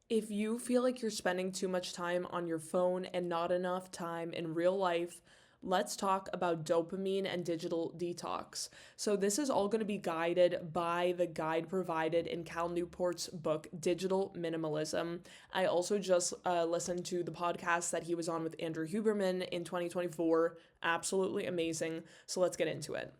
If you feel like you're spending too much time on your phone and not enough time in real life, let's talk about dopamine and digital detox. So, this is all going to be guided by the guide provided in Cal Newport's book, Digital Minimalism. I also just listened to the podcast that he was on with Andrew Huberman in 2024. Absolutely amazing. So, let's get into it.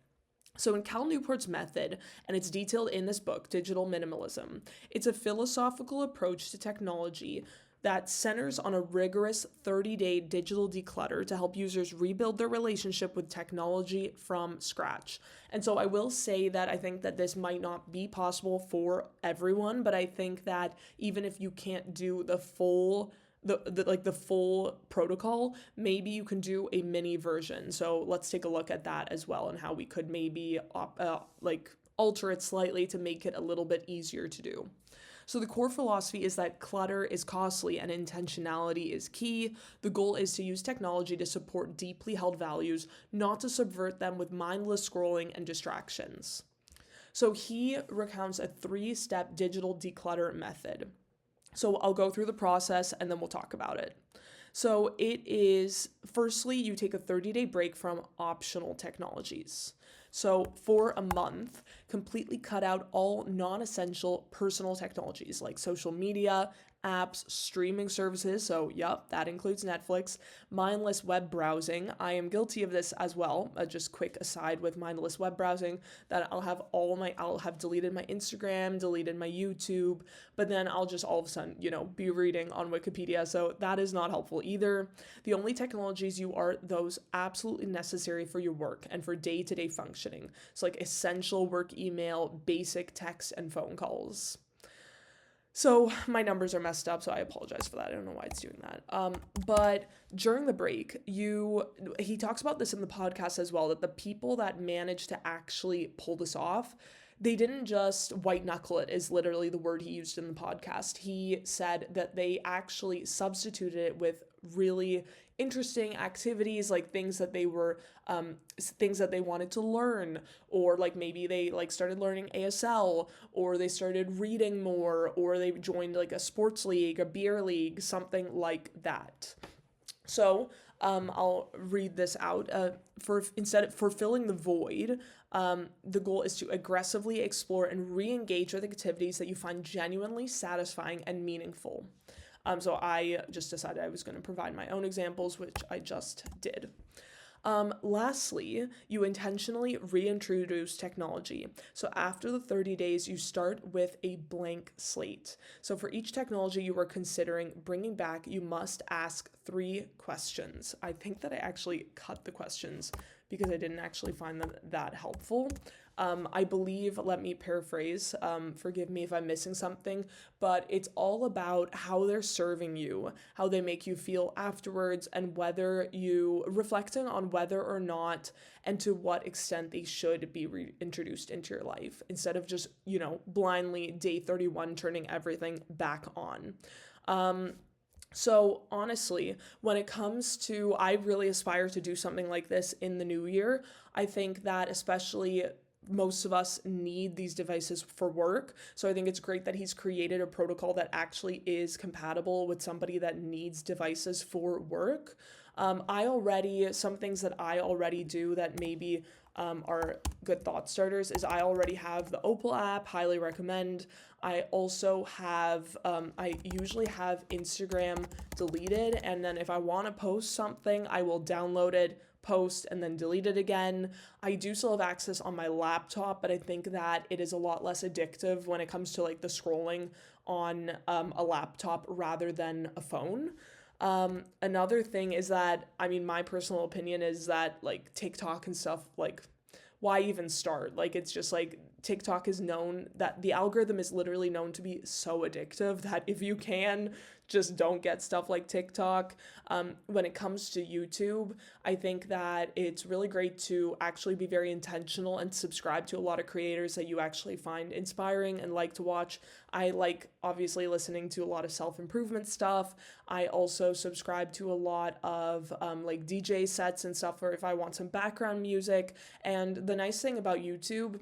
So, in Cal Newport's method, and it's detailed in this book, Digital Minimalism, it's a philosophical approach to technology that centers on a rigorous 30-day digital declutter to help users rebuild their relationship with technology from scratch. And so I will say that I think that this might not be possible for everyone, but I think that even if you can't do the full protocol, maybe you can do a mini version. So let's take a look at that as well and how we could maybe alter it slightly to make it a little bit easier to do. So the core philosophy is that clutter is costly and intentionality is key. The goal is to use technology to support deeply held values, not to subvert them with mindless scrolling and distractions. So he recounts a 3-step digital declutter method. So I'll go through the process and then we'll talk about it. So it is, firstly, you take a 30-day break from optional technologies. So for a month, completely cut out all non-essential personal technologies like social media, apps, streaming services. So, yep, that includes Netflix, mindless web browsing. I am guilty of this as well. Just quick aside with mindless web browsing, that I'll have deleted my Instagram, deleted my YouTube, but then I'll just all of a sudden, be reading on Wikipedia. So that is not helpful either. The only technologies you are those absolutely necessary for your work and for day-to-day functioning. So like essential work email, basic text, and phone calls. So my numbers are messed up, so I apologize for that. I don't know why it's doing that. But during the break, he talks about this in the podcast as well, that the people that managed to actually pull this off, they didn't just white knuckle it, is literally the word he used in the podcast. He said that they actually substituted it with really interesting activities, like things that they wanted to learn, or like maybe they like started learning ASL, or they started reading more, or they joined like a sports league, a beer league, something like that. So I'll read this out. For filling the void, the goal is to aggressively explore and re-engage with activities that you find genuinely satisfying and meaningful. So I just decided I was going to provide my own examples, which I just did. Lastly, you intentionally reintroduce technology. So after the 30 days, you start with a blank slate. So for each technology you are considering bringing back, you must ask 3 questions. I think that I actually cut the questions because I didn't actually find them that helpful. I believe, let me paraphrase, forgive me if I'm missing something, but it's all about how they're serving you, how they make you feel afterwards, and reflecting on whether or not and to what extent they should be reintroduced into your life, instead of just, blindly day 31 turning everything back on. So honestly, when it comes to, I really aspire to do something like this in the new year. I think that especially most of us need these devices for work. So I think it's great that he's created a protocol that actually is compatible with somebody that needs devices for work. Some things that I already do that maybe are good thought starters is I already have the Opal app, highly recommend. I also have, I usually have Instagram deleted, and then if I want to post something, I will download it, post, and then delete it again. I do still have access on my laptop, but I think that it is a lot less addictive when it comes to like the scrolling on a laptop rather than a phone. Another thing is that, my personal opinion is that like TikTok and stuff, like why even start? Like, it's just like TikTok is known that the algorithm is literally known to be so addictive that if you can, just don't get stuff like TikTok. When it comes to YouTube, I think that it's really great to actually be very intentional and subscribe to a lot of creators that you actually find inspiring and like to watch. I like obviously listening to a lot of self-improvement stuff. I also subscribe to a lot of like DJ sets and stuff for if I want some background music. And the nice thing about YouTube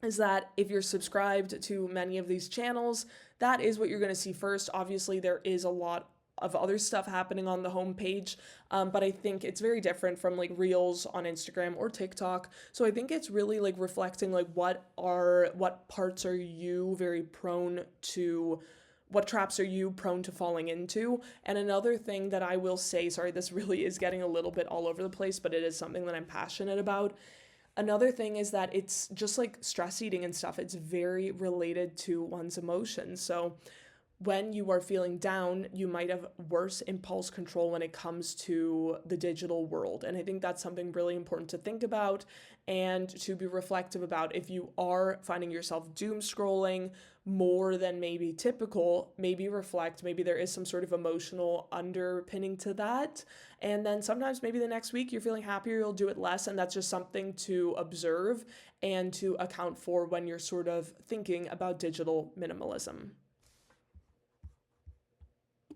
is that if you're subscribed to many of these channels, that is what you're going to see first. Obviously, there is a lot of other stuff happening on the homepage, but I think it's very different from like reels on Instagram or TikTok. So I think it's really like reflecting like what parts are you very prone to, what traps are you prone to falling into. And another thing that I will say, sorry, this really is getting a little bit all over the place, but it is something that I'm passionate about. Another thing is that it's just like stress eating and stuff, it's very related to one's emotions. So when you are feeling down, you might have worse impulse control when it comes to the digital world. And I think that's something really important to think about and to be reflective about. If you are finding yourself doom scrolling more than maybe typical, maybe reflect, maybe there is some sort of emotional underpinning to that. And then sometimes maybe the next week you're feeling happier, you'll do it less. And that's just something to observe and to account for when you're sort of thinking about digital minimalism.